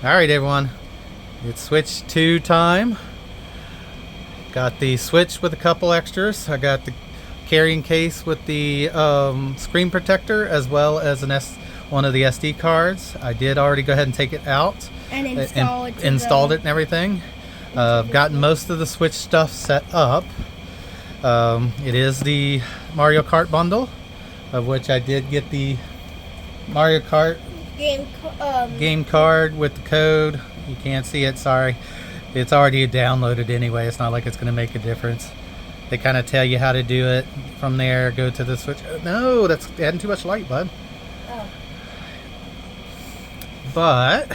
Alright everyone, it's Switch 2 time. Got the Switch with a couple extras. I got the carrying case with the screen protector as well as one of the SD cards. I did already go ahead and take it out and installed it and everything. I've gotten most of the Switch stuff set up. It is the Mario Kart bundle, of which I did get the Mario Kart game card with the code. You can't see it, sorry. It's already downloaded anyway. It's not like it's going to make a difference. They kind of tell you how to do it from there. Go to the Switch. No, that's adding too much light, bud. Oh. But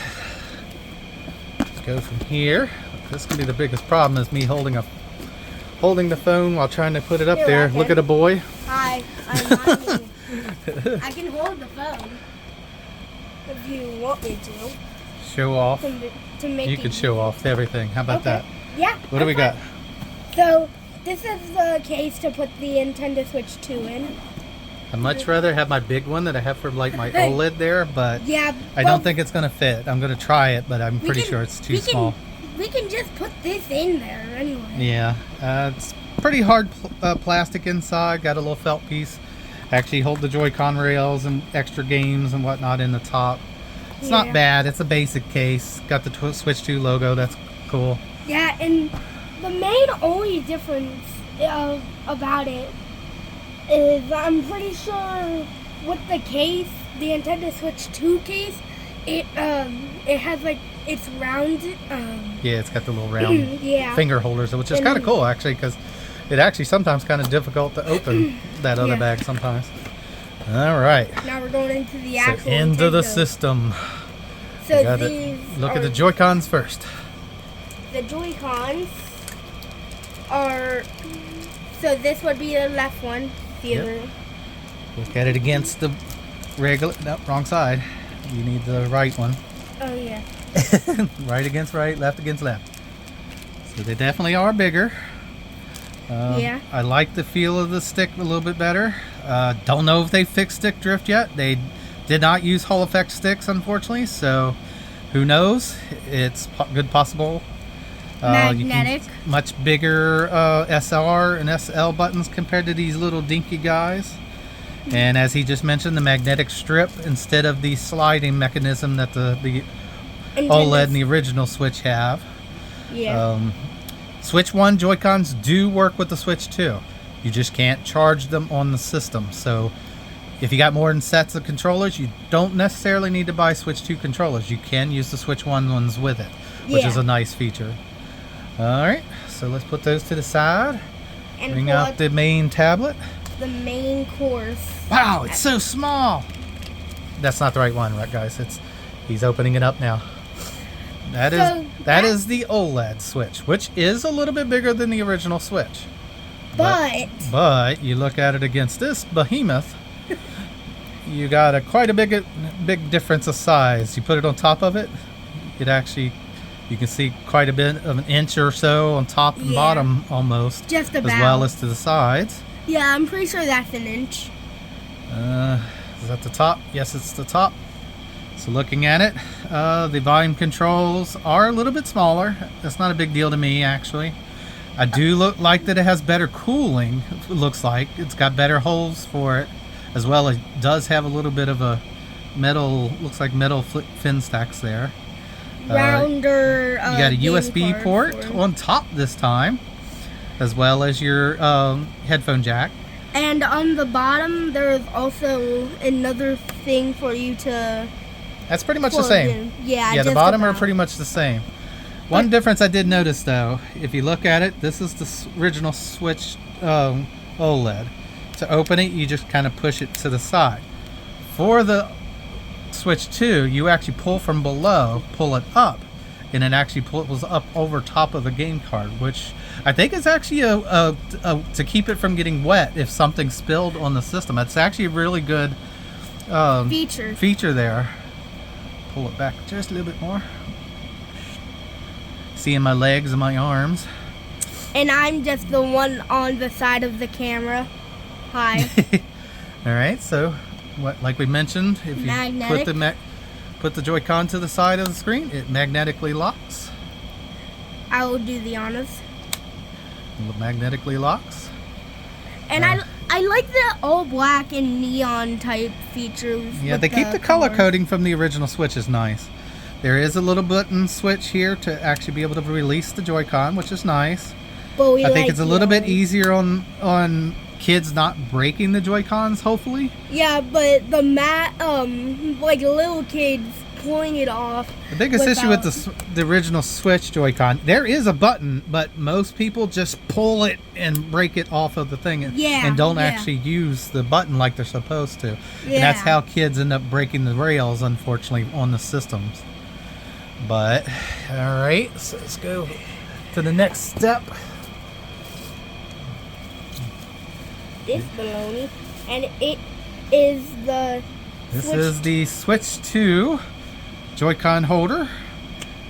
let's go from here. This can be the biggest problem, is me holding the phone while trying to put it up You're there. welcome. Look at a boy. Hi, I'm Mommy. I can hold the phone if you want me to. Show off. To make You could show off everything. How about that? Yeah. What do we got? So this is the case to put the Nintendo Switch 2 in. I'd much rather have my big one that I have for like my OLED there, but yeah, I don't think it's going to fit. I'm going to try it, but I'm pretty sure it's too small. We can just put this in there anyway. Yeah, it's pretty hard plastic inside. Got a little felt piece. Actually hold the Joy-Con rails and extra games and whatnot in the top. It's not bad. It's a basic case. Got the Switch 2 logo. That's cool. Yeah, and the main only difference about it is I'm pretty sure with the case, the Nintendo Switch 2 case, it has like, it's rounded. Yeah, it's got the little round finger holders, which is kind of cool actually, because it actually sometimes kind of difficult to open that other bag sometimes. All right. Now we're going into the actual into the Nintendo system. So Look at the Joy-Cons first. The Joy-Cons are, so this would be the left one. Yep. Look at it against the regular, no, wrong side. You need the right one. Oh yeah. Right against right, left against left. So they definitely are bigger. Yeah. I like the feel of the stick a little bit better. Don't know if they fixed stick drift yet. They did not use Hall Effect sticks, unfortunately, so who knows? It's good possible. Magnetic. Much bigger SR and SL buttons compared to these little dinky guys. And as he just mentioned, the magnetic strip instead of the sliding mechanism that the OLED and the original Switch have. Yeah. Switch 1 Joy-Cons do work with the Switch 2. You just can't charge them on the system. So if you got more than sets of controllers, you don't necessarily need to buy Switch 2 controllers. You can use the Switch 1 ones with it, which is a nice feature. Alright, so let's put those to the side. And bring out the main tablet. The main course. Wow, it's so small. That's not the right one, right, guys? He's opening it up now. That is the OLED Switch, which is a little bit bigger than the original Switch. But you look at it against this behemoth, you got quite a big difference of size. You put it on top of it, you can see quite a bit of an inch or so on top and bottom almost. Just about. As well as to the sides. Yeah, I'm pretty sure that's an inch. Is that the top? Yes, it's the top. So looking at it, the volume controls are a little bit smaller. That's not a big deal to me, actually. I do like that it has better cooling. It looks like it's got better holes for it, as well as it does have a little bit of a metal, looks like metal fin stacks there. Rounder. You got a USB port on top this time, as well as your headphone jack. And on the bottom, there is also another thing for you to. That's pretty much the same. Yeah, the bottom are pretty much the same. One difference I did notice, though, if you look at it, this is the original Switch OLED. To open it, you just kind of push it to the side. For the Switch 2, you actually pull from below, pull it up, and it actually pulls up over top of the game card, which I think is actually to keep it from getting wet if something spilled on the system. It's actually a really good feature there. Pull it back just a little bit more. Seeing my legs and my arms. And I'm just the one on the side of the camera. Hi. All right, so like we mentioned, if you put the put the Joy-Con to the side of the screen, it magnetically locks. I will do the honors. It magnetically locks. And I like the all black and neon type features. Yeah, with they keep the color colors. coding from the original Switch is nice. There is a little button switch here to actually be able to release the Joy-Con, which is nice. But we I think like it's a little bit yellow. easier on kids not breaking the Joy-Cons, hopefully. Yeah, but the like little kids pulling it off. The biggest issue with without- the original Switch Joy-Con, there is a button, but most people just pull it and break it off of the thing and don't actually use the button like they're supposed to. And that's how kids end up breaking the rails, unfortunately, on the systems. But, alright, so let's go to the next step. This baloney, and it is the This Switch is the Switch 2 Joy-Con holder.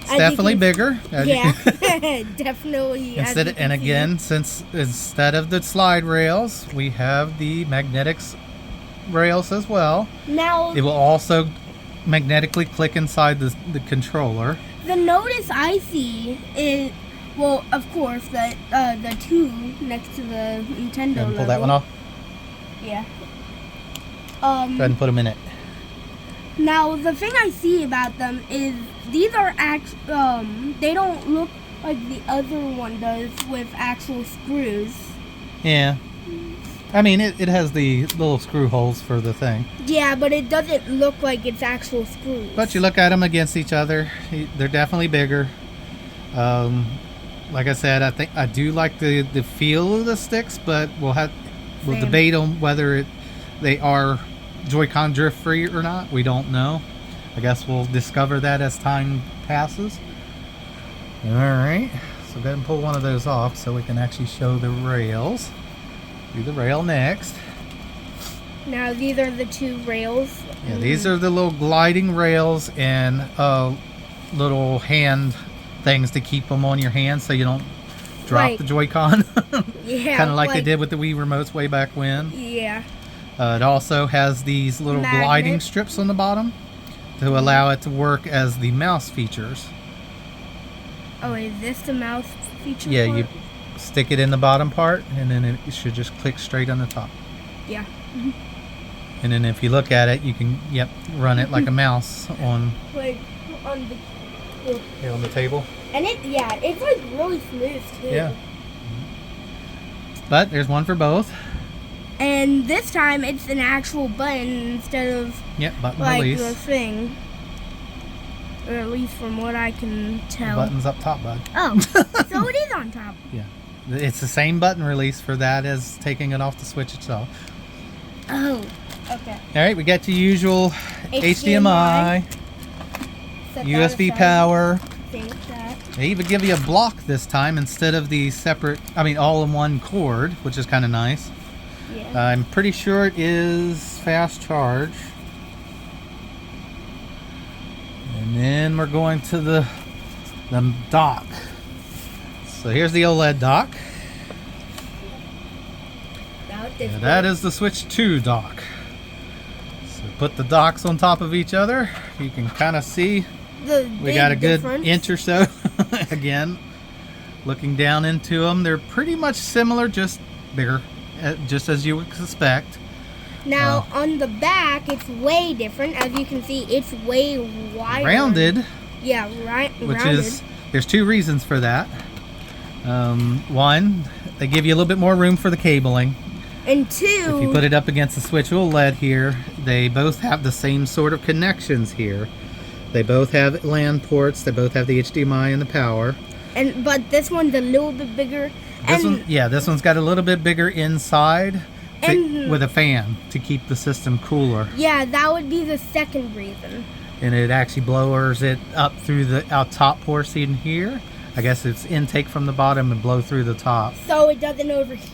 It's As you definitely can- bigger. as you yeah, can- definitely. as Instead you of, can and see. again, since instead of the slide rails, we have the magnetics rails as well. Now It will also magnetically click inside the controller. the notice I see is, well, of course, the two next to the Nintendo Go ahead and pull logo. that one off. Yeah. Go ahead and put them in it. Now the thing I see about them is these are they don't look like the other one does with actual screws. Yeah. I mean, it has the little screw holes for the thing. Yeah, but it doesn't look like it's actual screws. But you look at them against each other, they're definitely bigger. Like I said, I do like the feel of the sticks, but we'll Same. debate on whether they are Joy-Con drift free or not. We don't know. I guess we'll discover that as time passes. All right, so go ahead and pull one of those off so we can actually show the rails. Do the rail next. Now these are the two rails. Yeah, these are the little gliding rails and little hand things to keep them on your hand so you don't drop Right. the Joy-Con. Yeah, Kind of like they did with the Wii remotes way back when. Yeah. It also has these little gliding Magnet. strips on the bottom to allow it to work as the mouse features. Oh, is this the mouse feature? Yeah, part? you stick it in the bottom part and then it should just click straight on the top. Yeah. And then if you look at it, you can run it like a mouse on Like on the. here on the table. And it's like really smooth too. Yeah. But there's one for both. And this time it's an actual button instead of Yep, button like release. the thing. Or at least from what I can The tell. button's up top, bud. Oh, so it is on top. Yeah. It's the same button release for that as taking it off the Switch itself. Oh, okay. All right, we got your usual HDMI, Set that USB aside. power. Same with that. They even give you a block this time instead of the separate, all-in-one cord, which is kind of nice. Yeah. I'm pretty sure it is fast charge. And then we're going to the dock. So here's the OLED dock. Now this Yeah, that one. is the Switch 2 dock. So put the docks on top of each other. You can kind of see The we got a big good difference. inch or so. Again, looking down into them, they're pretty much similar, just bigger, just as you would suspect. Now on the back, it's way different. As you can see, it's way wider. Rounded, Yeah, right. which rounded. is, there's two reasons for that. One, they give you a little bit more room for the cabling. And two. If you put it up against the Switch OLED here, they both have the same sort of connections here. They both have LAN ports. They both have the HDMI and the power. But this one's a little bit bigger. This this one's got a little bit bigger inside And- with a fan to keep the system cooler. Yeah, that would be the second reason. And it actually blowers it up through the top portion here. I guess it's intake from the bottom and blow through the top. So it doesn't overheat.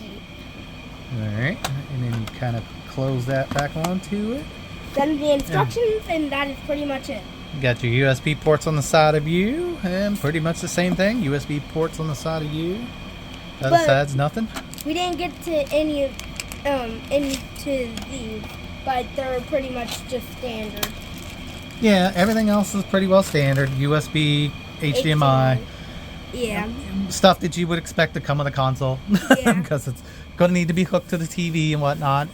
Alright, and then you kind of close that back onto it. Then the instructions, and that is pretty much it. You got your USB ports on the side of you, and pretty much the same thing. USB ports on the side of you. The other But- side's nothing. We didn't get to into these, but they're pretty much just standard. Yeah, everything else is pretty well standard. USB, HDMI, Yeah. stuff that you would expect to come with a console. Yeah. Because it's going to need to be hooked to the TV and whatnot.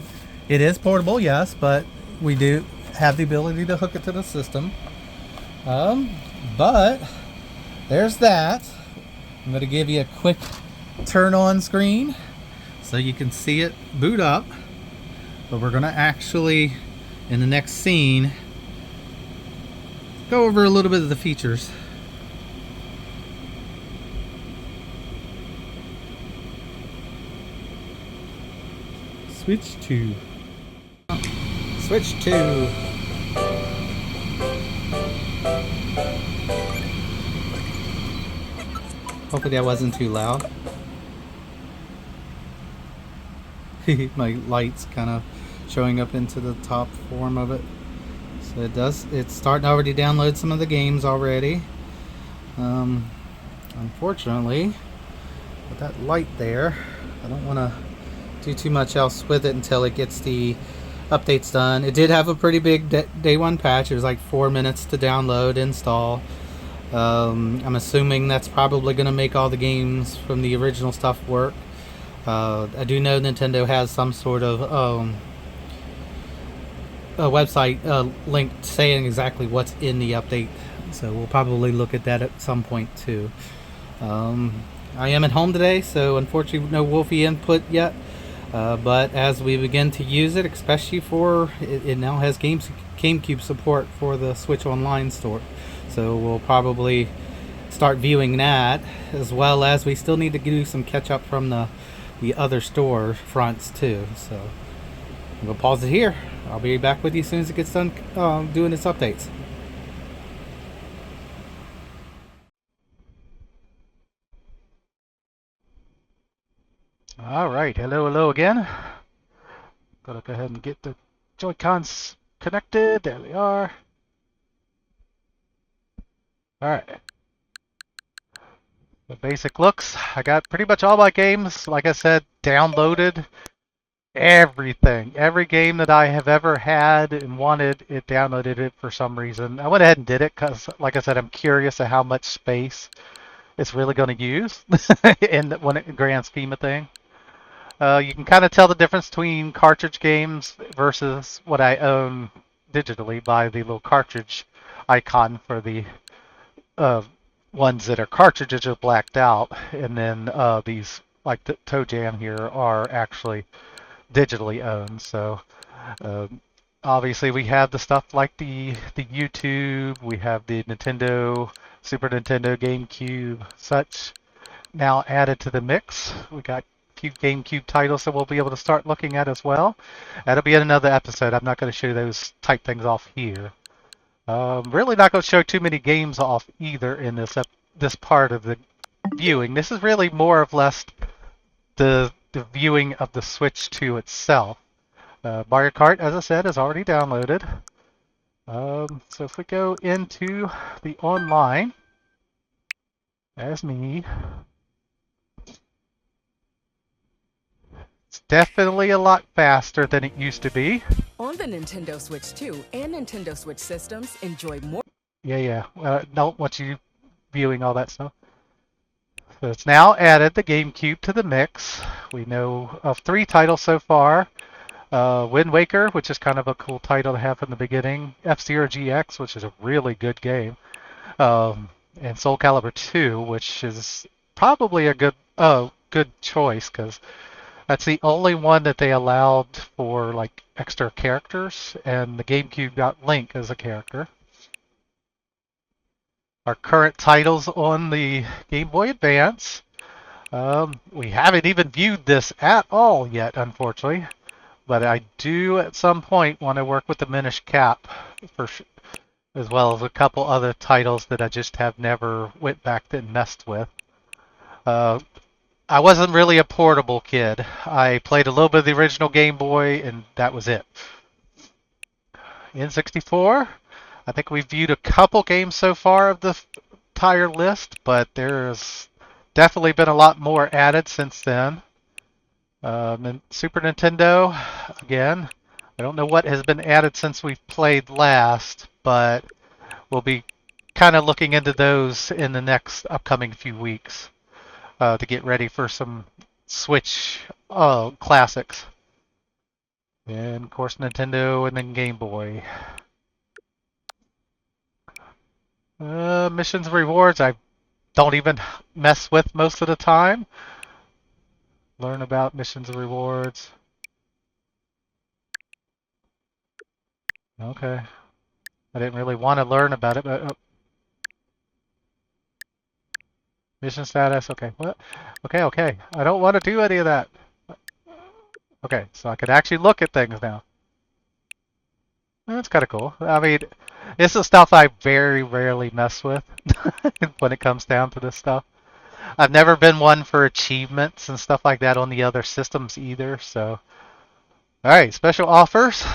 It is portable, yes, but we do have the ability to hook it to the system. But there's that. I'm going to give you a quick turn on screen so you can see it boot up. But we're going to actually, in the next scene, go over a little bit of the features. Switch to. Switch to. Hopefully that wasn't too loud. My light's kind of showing up into the top form of it. So it's starting to already download some of the games already. Unfortunately, with that light there, I don't want to do too much else with it until it gets the updates done. It did have a pretty big day one patch. It was like 4 minutes to download, install. I'm assuming that's probably going to make all the games from the original stuff work. I do know Nintendo has some sort of a website link saying exactly what's in the update, so we'll probably look at that at some point too. I am at home today, so unfortunately no Wolfie input yet, but as we begin to use it, especially for it now has GameCube support for the Switch Online store, so we'll probably start viewing that, as well as we still need to do some catch up from the other store fronts too. So we'll pause it here. I'll be back with you as soon as it gets done doing its updates. Alright, hello again. Gotta go ahead and get the Joy-Cons connected. There we are. Alright. The basic looks. I got pretty much all my games, like I said, downloaded. Everything. Every game that I have ever had and wanted, it downloaded it for some reason. I went ahead and did it because, like I said, I'm curious of how much space it's really going to use in the grand scheme of things. You can kind of tell the difference between cartridge games versus what I own digitally by the little cartridge icon for the ones that are cartridges are blacked out, and then these like the Toe Jam here are actually digitally owned. So obviously we have the stuff like the YouTube, we have the Nintendo, Super Nintendo, GameCube, such now added to the mix. We got few GameCube titles that we'll be able to start looking at as well. That'll be in another episode. I'm not going to show those type things off here. Really not going to show too many games off either in this part of the viewing. This is really more or less the viewing of the Switch 2 itself. Mario Kart, as I said, is already downloaded. So if we go into the online, as me, it's definitely a lot faster than it used to be. On the Nintendo Switch 2 and Nintendo Switch systems, enjoy more. Yeah. Don't want you viewing all that stuff. So it's now added the GameCube to the mix. We know of 3 titles so far. Wind Waker, which is kind of a cool title to have in the beginning. F-Zero GX, which is a really good game. And Soul Calibur 2, which is probably a good choice because that's the only one that they allowed for like extra characters, and the GameCube got Link as a character. Our current titles on the Game Boy Advance. We haven't even viewed this at all yet, unfortunately. But I do at some point want to work with the Minish Cap, as well as a couple other titles that I just have never went back and messed with. I wasn't really a portable kid. I played a little bit of the original Game Boy, and that was it. N64, I think we've viewed a couple games so far of the entire list, but there's definitely been a lot more added since then. And Super Nintendo, again, I don't know what has been added since we've played last, but we'll be kind of looking into those in the next upcoming few weeks to get ready for some Switch classics. And of course Nintendo and then Game Boy. Missions and rewards I don't even mess with most of the time. Learn about missions and rewards. Okay. I didn't really want to learn about it, but mission status. Okay. What? Okay. I don't want to do any of that. Okay, so I can actually look at things now. That's kind of cool. I mean, this is stuff I very rarely mess with when it comes down to this stuff. I've never been one for achievements and stuff like that on the other systems either, so. Alright, special offers.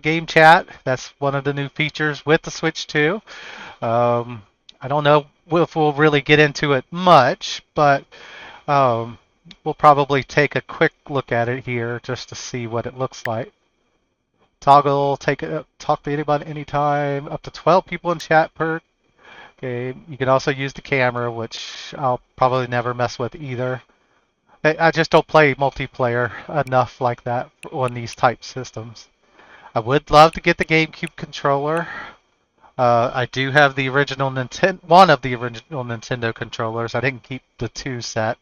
Game chat. That's one of the new features with the Switch 2. I don't know if we'll really get into it much, but we'll probably take a quick look at it here just to see what it looks like. Toggle, talk to anybody anytime, up to 12 people in chat per game. You can also use the camera, which I'll probably never mess with either. I just don't play multiplayer enough like that on these type systems. I would love to get the GameCube controller. I do have the original one of the original Nintendo controllers. I didn't keep the 2 set.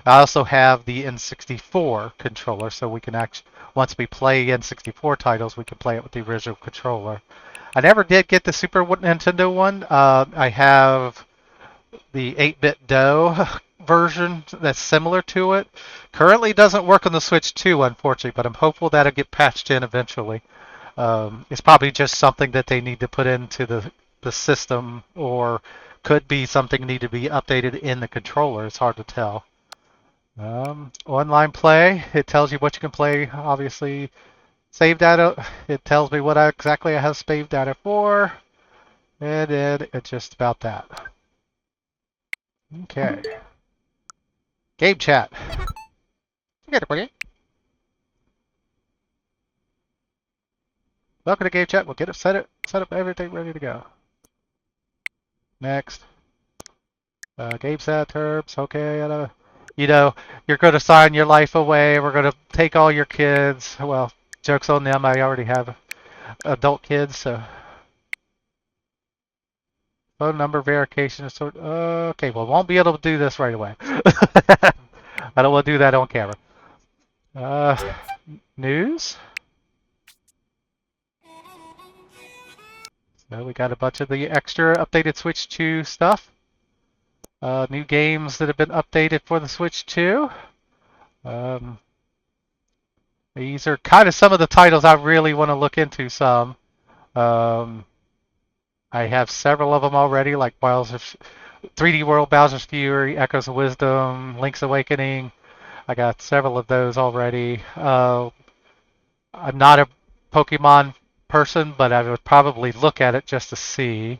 I also have the N64 controller, so we can actually, once we play N64 titles, we can play it with the original controller. I never did get the Super Nintendo one. I have the 8-bit DOE version that's similar to it. Currently doesn't work on the Switch 2, unfortunately, but I'm hopeful that'll get patched in eventually. It's probably just something that they need to put into the system, or could be something need to be updated in the controller. It's hard to tell. Online play, it tells you what you can play. Obviously, save data, it tells me what exactly I have saved data for, and then it's just about that. Okay. Game chat. Welcome to Game Chat. We'll get it set up everything ready to go. Next. Game set terms. Okay. You know, you're going to sign your life away. We're going to take all your kids. Well, joke's on them. I already have adult kids, so. Phone number verification. Okay, well, won't be able to do this right away. I don't want to do that on camera. News. So we got a bunch of the extra updated Switch 2 stuff. New games that have been updated for the Switch 2. These are kind of some of the titles I really want to look into some. I have several of them already, like 3D World, Bowser's Fury, Echoes of Wisdom, Link's Awakening. I got several of those already. I'm not a Pokemon person, but I would probably look at it just to see.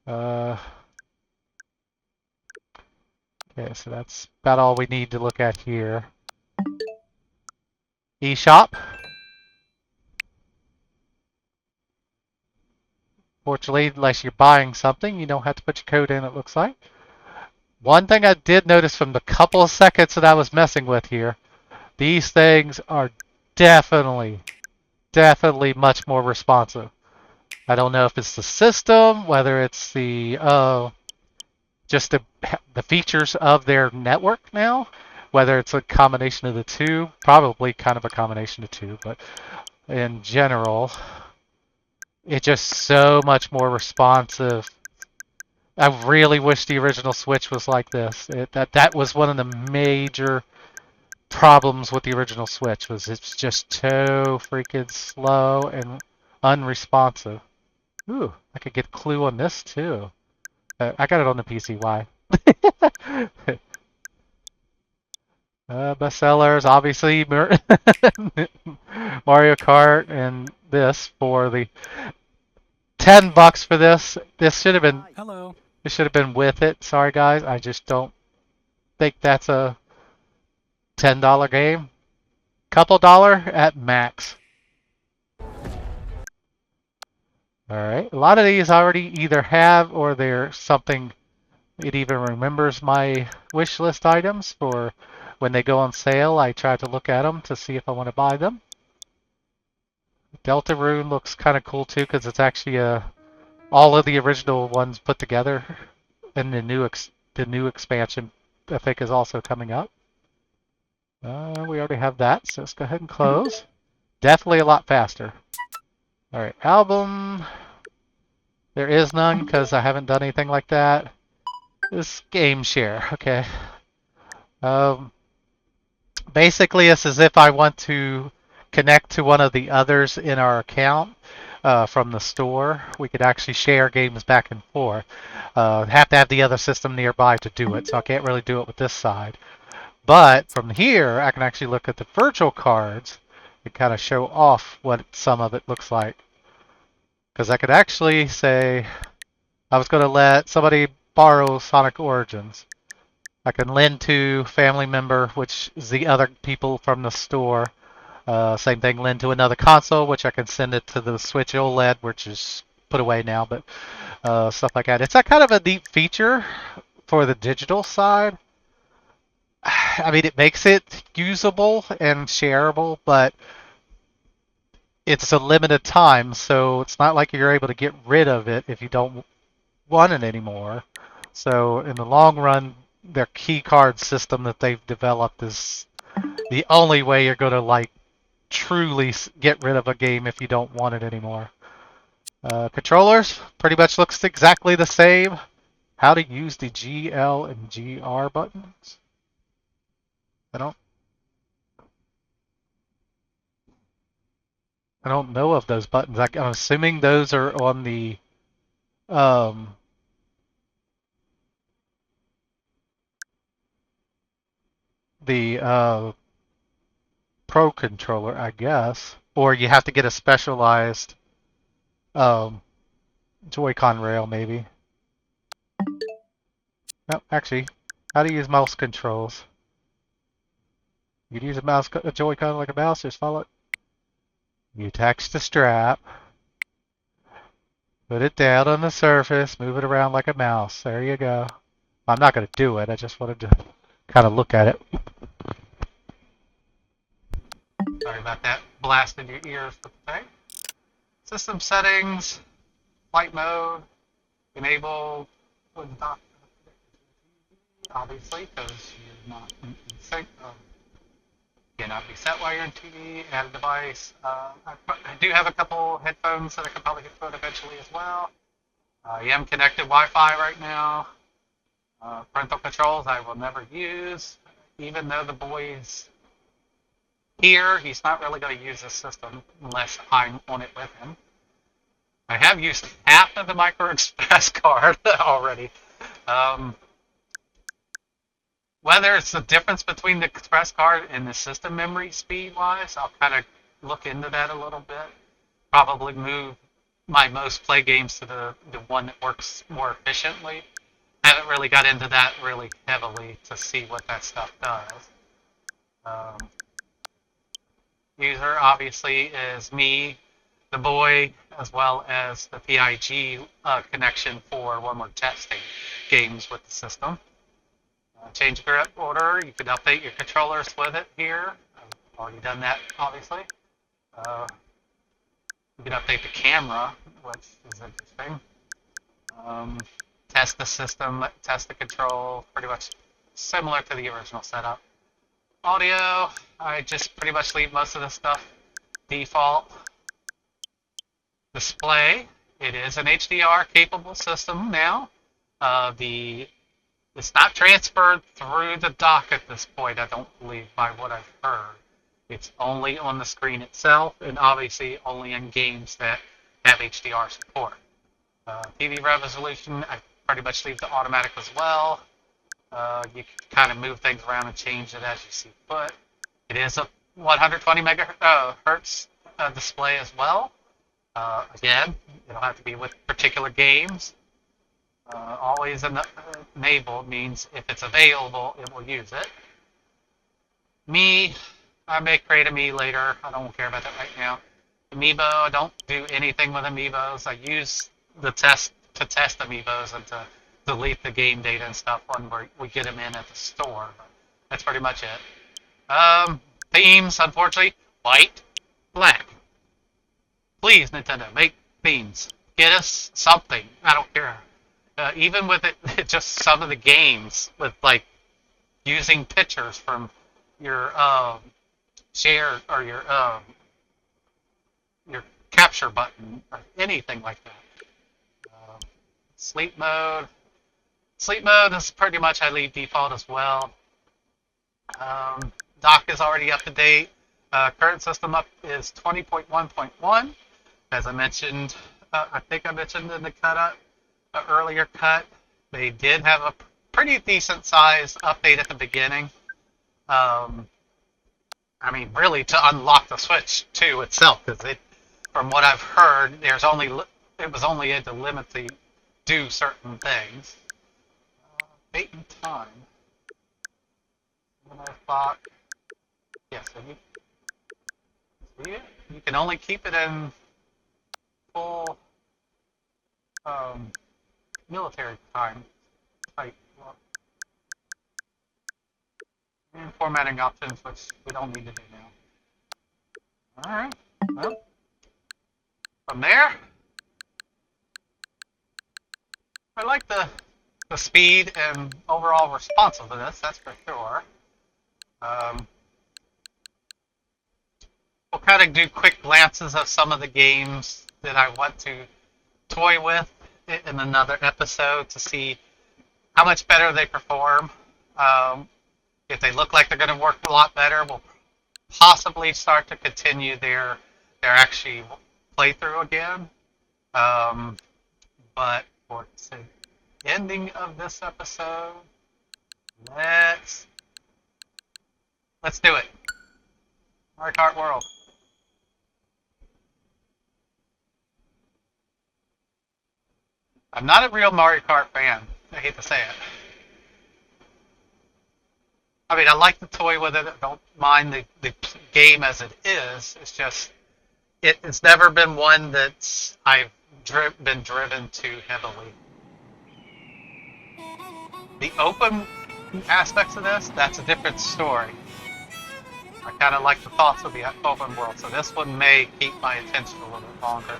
Okay, so that's about all we need to look at here. eShop. Fortunately, unless you're buying something, you don't have to put your code in, it looks like. One thing I did notice from the couple of seconds that I was messing with here, these things are definitely much more responsive. I don't know if it's the system, whether it's the just the features of their network now, whether it's a combination of the two, probably kind of a combination of two, but in general, it's just so much more responsive. I really wish the original Switch was like this. That was one of the major problems with the original Switch, was it's just so freaking slow and unresponsive. Ooh, I could get Clue on this too. I got it on the PC. Why? Bestsellers, obviously, Mario Kart, and this for the $10 for this. This should have been. Hello. This should have been with it. Sorry, guys. I just don't think that's a $10 game. Couple dollar at max. All right. A lot of these I already either have or they're something it even remembers my wish list items for when they go on sale. I try to look at them to see if I want to buy them. Delta Rune looks kind of cool too because it's actually all of the original ones put together, and the new expansion I think is also coming up. We already have that, so let's go ahead and close. Definitely a lot faster. All right, album. There is none because I haven't done anything like that. This game share, okay. Um, Basically, it's as if I want to connect to one of the others in our account from the store. We could actually share games back and forth. Have to have the other system nearby to do it, so I can't really do it with this side. But from here, I can actually look at the virtual cards and kind of show off what some of it looks like. Because I could actually say, I was going to let somebody borrow Sonic Origins. I can lend to family member, which is the other people from the store. Same thing, lend to another console, which I can send it to the Switch OLED, which is put away now, but stuff like that. It's a kind of a neat feature for the digital side. I mean, it makes it usable and shareable, but it's a limited time, so it's not like you're able to get rid of it if you don't want it anymore. So in the long run, their key card system that they've developed is the only way you're going to like truly get rid of a game if you don't want it anymore. Controllers pretty much looks exactly the same. How to use the GL and GR buttons? I don't know of those buttons. I'm assuming those are on um, the Pro controller, I guess, or you have to get a specialized um, Joy-Con rail, maybe. No, actually, how to use mouse controls? You can use a Joy-Con like a mouse. Just follow it. You attach the strap, put it down on the surface, move it around like a mouse. There you go. I'm not going to do it. I just wanted to kind of look at it. Sorry about that. Blasted your ears with the thing. System settings, flight mode, enable when dock obviously, because you're not in sync. Cannot be set while you're in TV. Add a device. I do have a couple headphones that I could probably put eventually as well. I am connected Wi-Fi right now. Parental controls I will never use, even though the boy's here. He's not really going to use this system unless I'm on it with him. I have used half of the Micro Express card already. Whether it's the difference between the Express card and the system memory speed-wise, I'll kind of look into that a little bit. Probably move my most play games to the one that works more efficiently. Haven't really got into that really heavily to see what that stuff does. User obviously is me, the boy, as well as the PIG connection for when we're testing games with the system. Change grip order, you can update your controllers with it here. I've already done that, obviously. You can update the camera, which is interesting. Test the system, test the control, pretty much similar to the original setup. Audio, I just pretty much leave most of the stuff default. Display, it is an HDR capable system now. It's not transferred through the dock at this point, I don't believe, by what I've heard. It's only on the screen itself, and obviously only in games that have HDR support. TV resolution, I pretty much leave to automatic as well. You can kind of move things around and change it as you see fit. It is a 120 megahertz display as well. Again, it'll have to be with particular games. Always enabled means if it's available, it will use it. Me, I may create a me later. I don't care about that right now. Amiibo. I don't do anything with amiibos. I use the test to test amiibos and to delete the game data and stuff when we get them in at the store. But that's pretty much it. Themes, unfortunately, white, black. Please, Nintendo, make themes. Get us something. I don't care. Even with it, just some of the games with like using pictures from your share or your capture button or anything like that. Sleep mode. Sleep mode is pretty much I leave default as well. Dock is already up to date. Current system up is 20.1.1. As I mentioned, I think I mentioned in the earlier cut, they did have a pretty decent sized update at the beginning. I mean, really to unlock the Switch 2 itself, because from what I've heard, it was only able to limit the do certain things. Date and time. And I thought, yes, you can only keep it in full military time type look. And formatting options, which we don't need to do now. Alright, well, from there, I like the speed and overall responsiveness, that's for sure. We'll kind of do quick glances of some of the games that I want to toy with in another episode to see how much better they perform. If they look like they're going to work a lot better, we'll possibly start to continue their actually playthrough again. But for the ending of this episode, let's do it. Mario Kart World. I'm not a real Mario Kart fan. I hate to say it. I mean, I like to toy with it. I don't mind the game as it is. It's just, it's never been one that I've been driven to heavily. The open aspects of this, that's a different story. I kind of like the thoughts of the open world, so this one may keep my attention a little bit longer.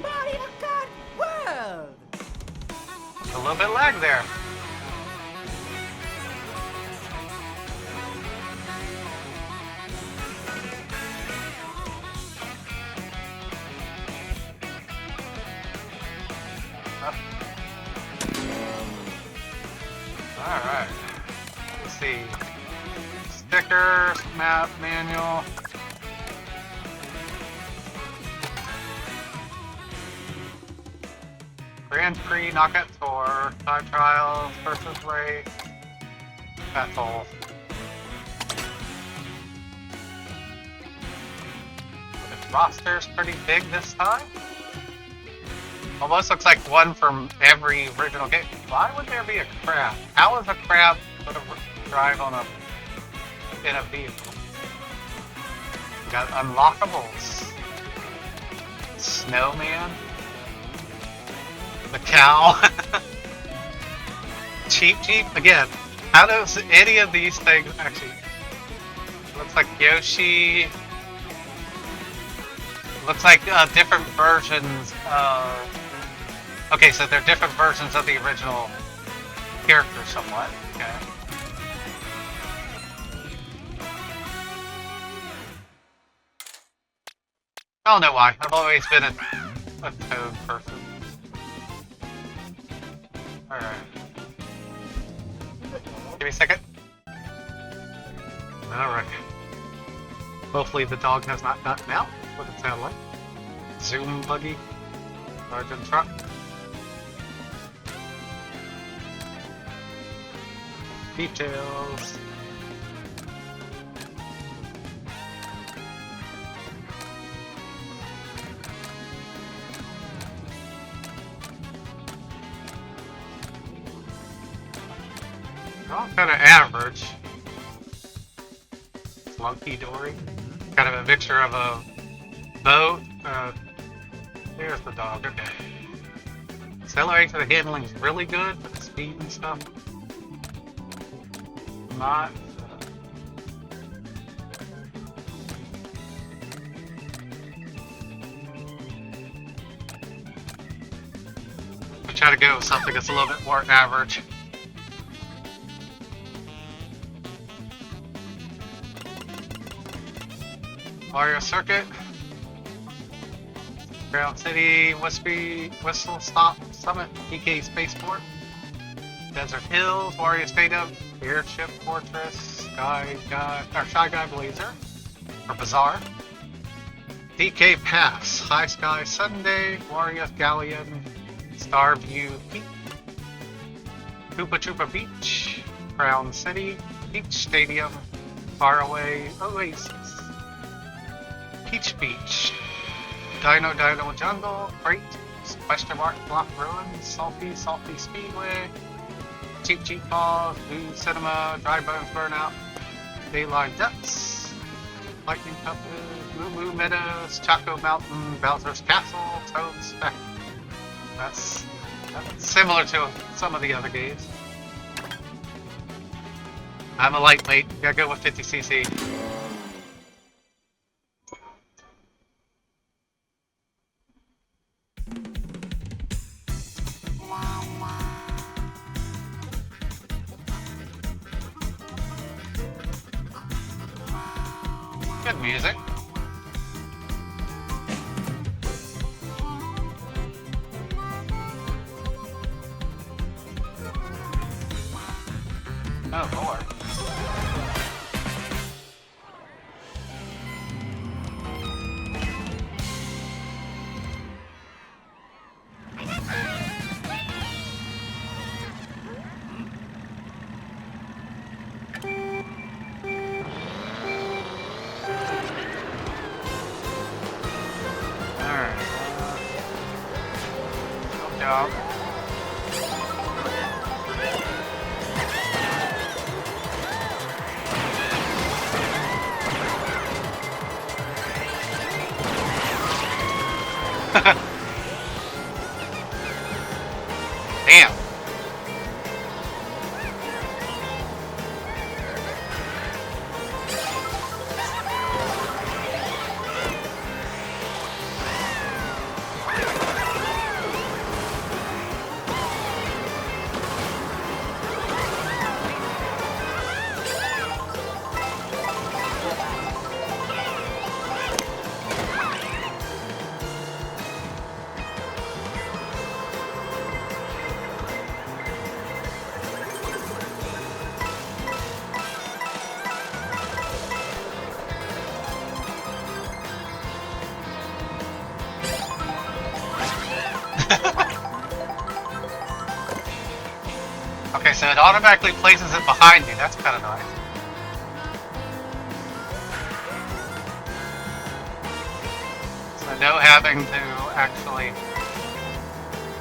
Mario Kart World! A little bit lag there. Alright. Let's see. Stickers, map, manual. Grand Prix, Knockout Tour, Time Trials, versus Race, Battle. The roster's pretty big this time. Almost looks like one from every original game. Why would there be a crab? How is a crab going to drive in a vehicle? We got unlockables. Snowman. The cow. Cheap Jeep. Again, how does any of these things actually... Looks like Yoshi. Looks like different versions of... Okay, so they're different versions of the original character somewhat. Okay. I don't know why. I've always been a Toad person. Alright. Give me a second. Alright. Hopefully the dog has not gotten out. What it sound like. Zoom buggy. Sergeant truck. Details. All kind of average. Flunky Dory. Kind of a mixture of a boat. There's the dog. Okay. Acceleration and handling is really good, but the speed and stuff, not. I try to go with something that's a little bit more average. Mario Circuit, Ground City, Whistle Stop Summit, DK Spaceport, Desert Hills, Wario Stadium, Airship Fortress, Shy Guy Blazer, or Bazaar, DK Pass, High Sky Sunday, Wario Galleon, Starview Peak, Koopa Troopa Beach, Crown City, Beach Stadium, Faraway Oasis, Peach Beach, Dino Jungle, Freight, Question Mark Block Ruins, Salty Speedway, Cheap Falls, Blue Cinema, Dry Bones Burnout, Dayline Depths, Lightning Compass, Moo Meadows, Chaco Mountain, Bowser's Castle, Toad Spec. That's similar to some of the other games. I'm a lightweight, gotta go with 50cc. Good music. Oh Lord. Alright. Good job. Damn. Okay, so it automatically places it behind you. That's kind of nice. So no having to actually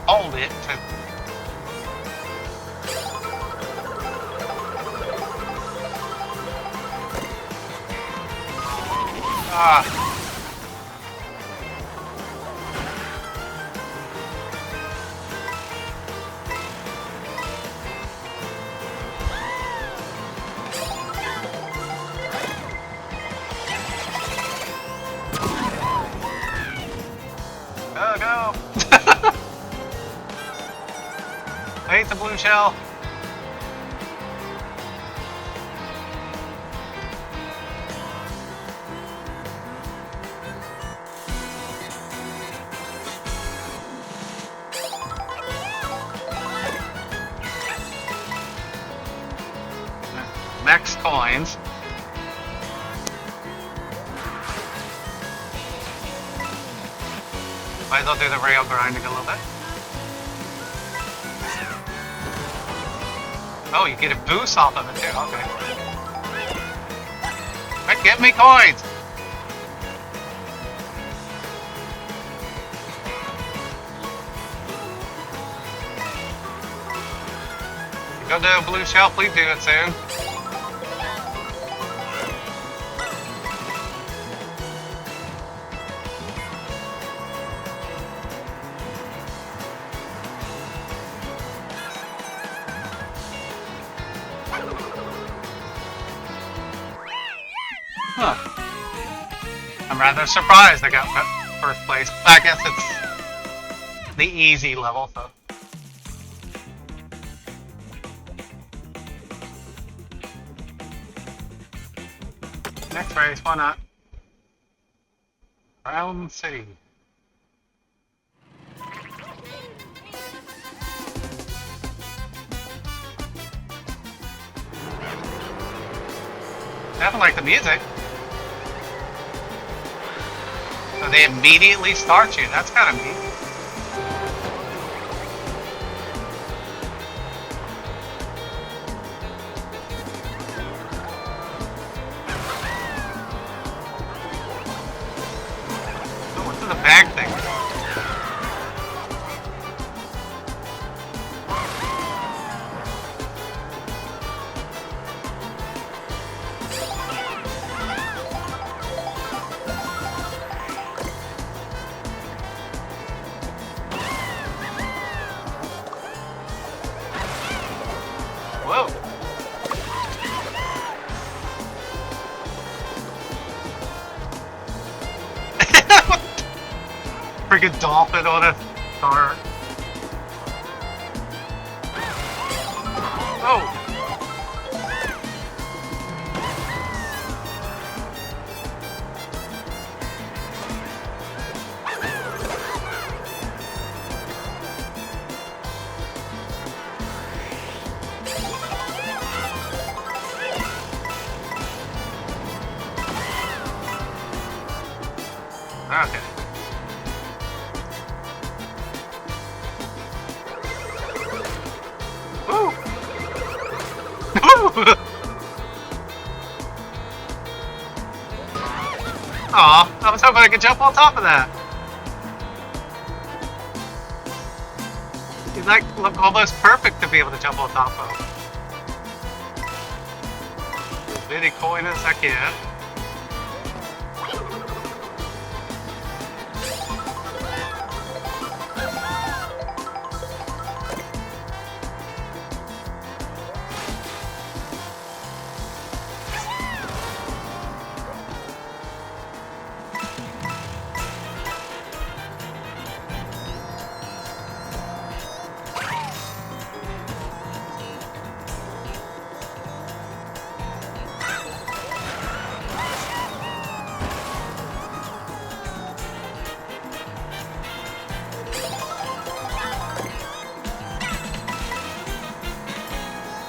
hold it to... Ah. Go! I hate the blue shell. Max coins. Might as well do the rail grinding a little bit. Oh, you get a boost off of it too, okay. Quick, get me coins! Go do a blue shell, please do it soon. Huh. I'm rather surprised I got first place. I guess it's the easy level, so. Next race, why not? Brown City. Definitely like the music. So they immediately start you. That's kind of neat. So what's in the bag thing? Whoa. Freaking dolphin on a car. Oh. Okay. Woo! Aw, I was hoping I could jump on top of that. You like look almost perfect to be able to jump on top of. As many coin as I can.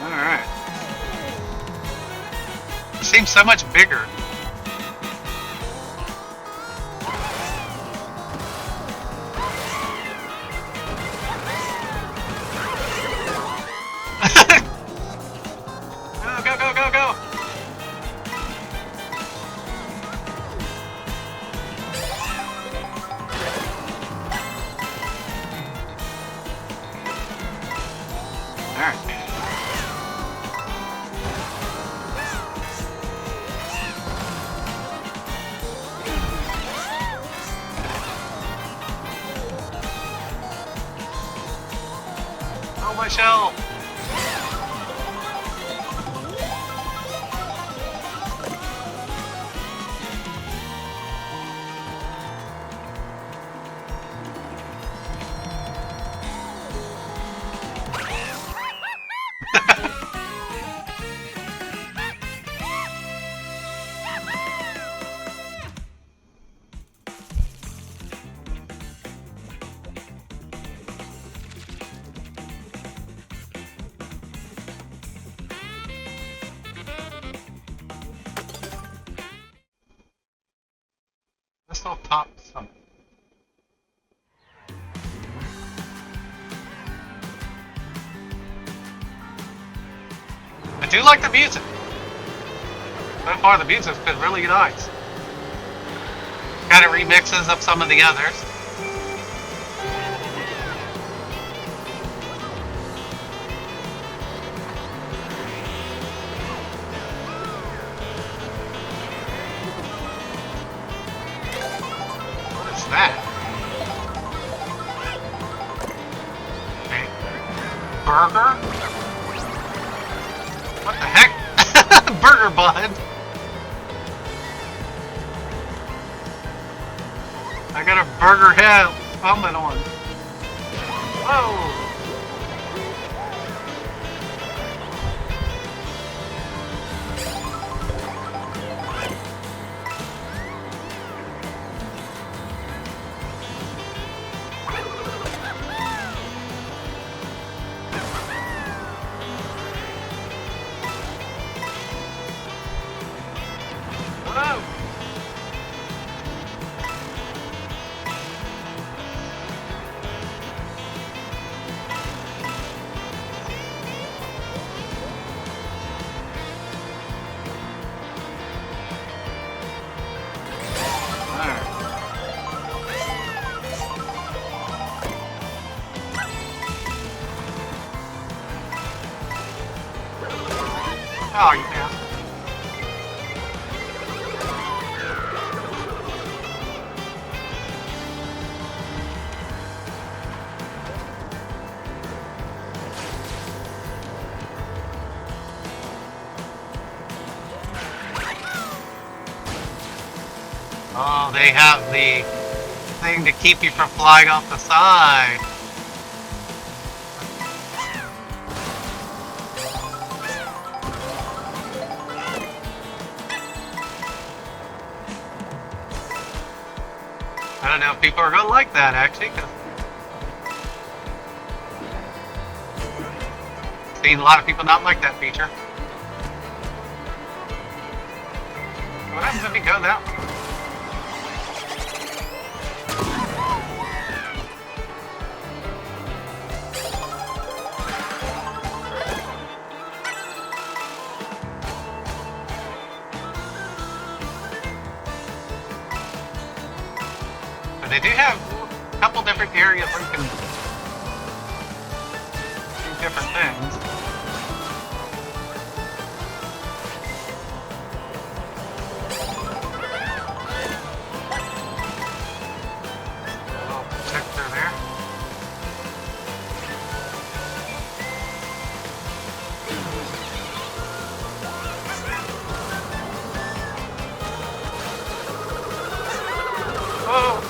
Alright. It seems so much bigger. Go, go, go, go, go! Alright. Oh, my shell! This will pop something. I do like the music. So far the music's been really nice. Kind of remixes of some of the others. What is that? A burger? What the heck? Burger bun. burger helmet on. Whoa! Whoa! Oh, you can. Oh, they have the thing to keep you from flying off the side. I don't know if people are going to like that, actually. 'Cause I've seen a lot of people not like that feature. What happens if you go that way? But they do have a couple different areas where you can do different things. Little sector there. Whoa!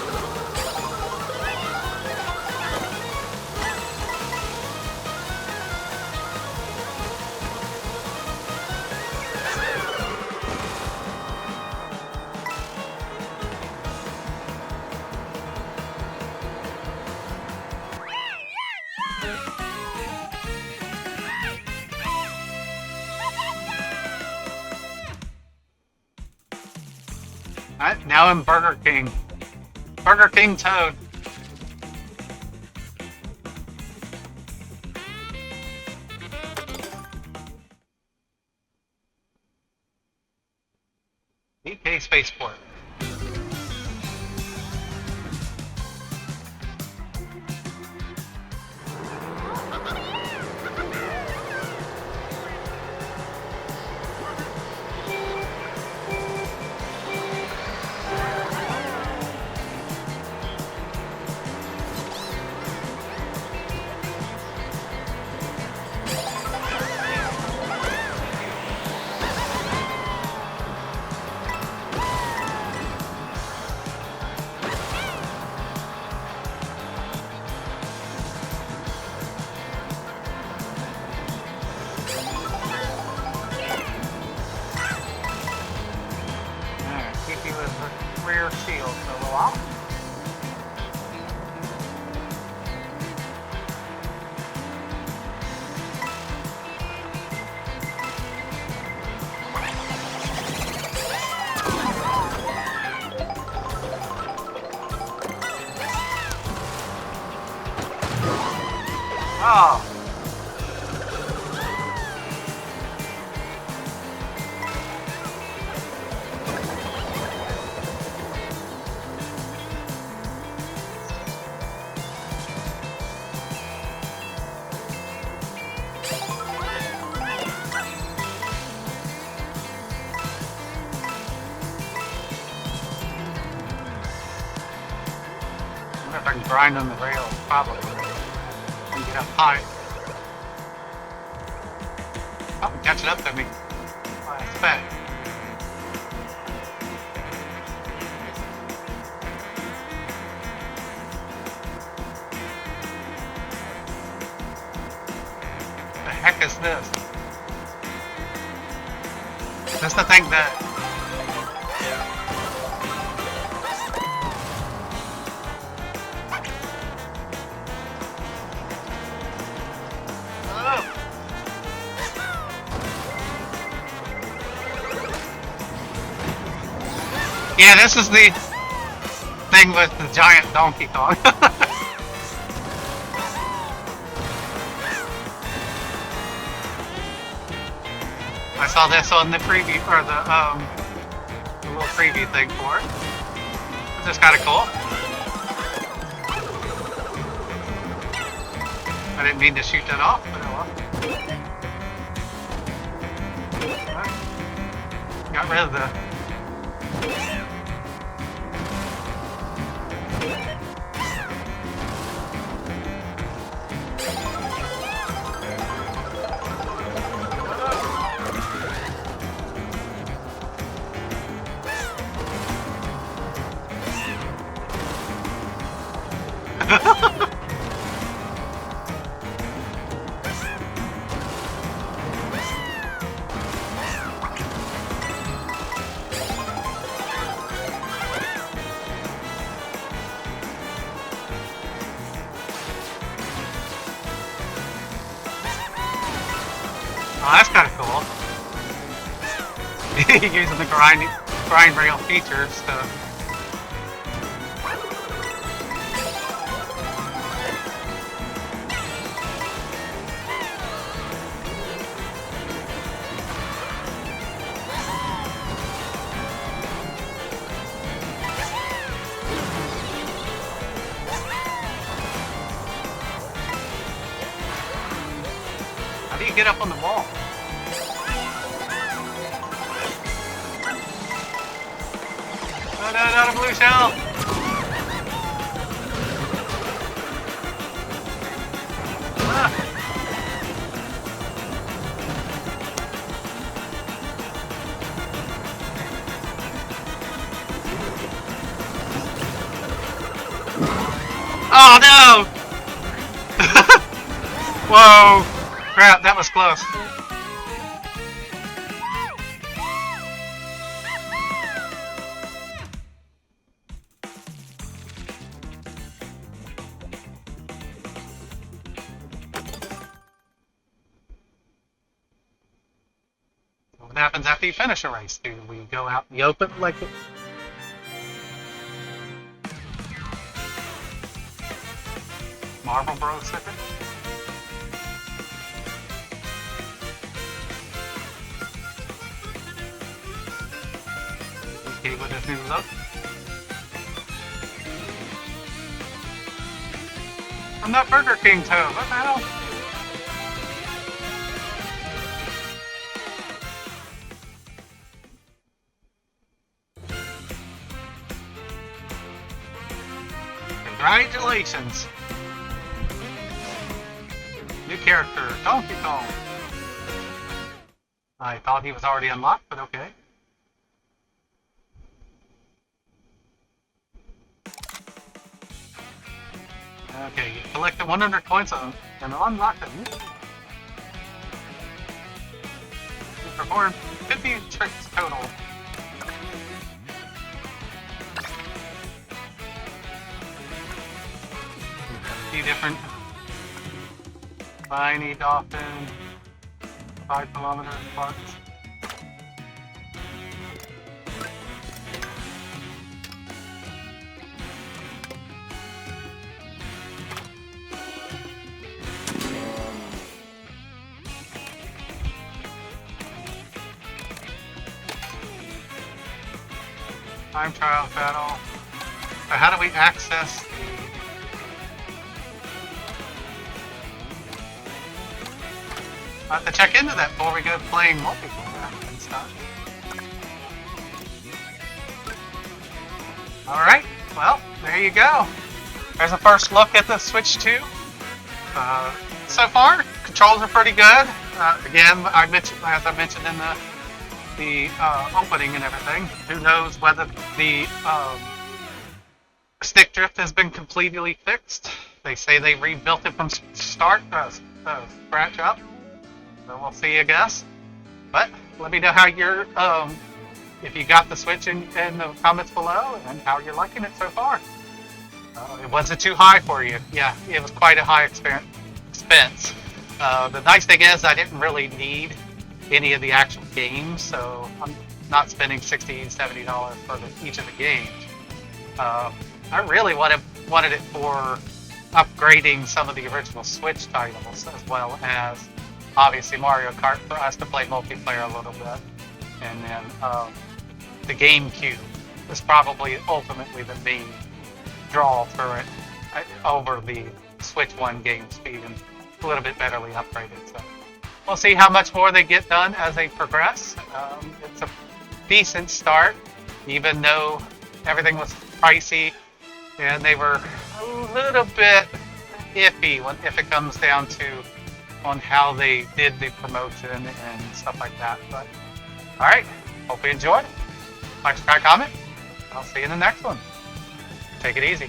Alright, now I'm Burger King. Burger King Toad. UK Spaceport. Keep you with the rear shield for a little while. Oh. I wonder if I can grind on the rails, probably. And get up high. Probably catching up to me. I expect. is this? That's the thing that... Oh. Yeah, this is the thing with the giant Donkey Kong. I saw this on the preview, or the little preview thing for it. Which is kind of cool. I didn't mean to shoot that off, but oh well. Got rid of the... Oh, that's kind of cool. Using the grind rail features to... How do you get up on the wall? No, no, not a blue shell! Ah. Oh no! Whoa! Crap, that was close. What happens after you finish a race? Do we go out in the open like it? Marble Bros sticker? Okay, what this news up? I'm not Burger King Toad, what the hell? Congratulations! New character, Donkey Kong. I thought he was already unlocked, but okay. Okay, you collected 100 coins and unlocked them. You performed 50 tricks total. A few different tiny dolphin, 5 kilometer parts. Time trial battle. So how do we access the... I have to check into that before we go playing multiplayer and stuff. Alright, well, there you go. There's a first look at the Switch 2. So far, controls are pretty good. Again, as I mentioned in the opening and everything, who knows whether the stick drift has been completely fixed. They say they rebuilt it from scratch up. So we'll see, I guess. But let me know how you're, if you got the Switch in the comments below and how you're liking it so far. It wasn't too high for you. Yeah, it was quite a high expense. The nice thing is I didn't really need any of the actual games, so I'm not spending $60, $70 for each of the games. I really wanted it for upgrading some of the original Switch titles, as well as obviously Mario Kart for us to play multiplayer a little bit. And then the GameCube is probably ultimately the main draw for it over the Switch 1 game speed and a little bit betterly upgraded. So we'll see how much more they get done as they progress. It's a decent start, even though everything was pricey and they were a little bit iffy if it comes down to on how they did the promotion and stuff like that. But all right, hope you enjoyed. Like, subscribe, comment. I'll see you in the next one. Take it easy.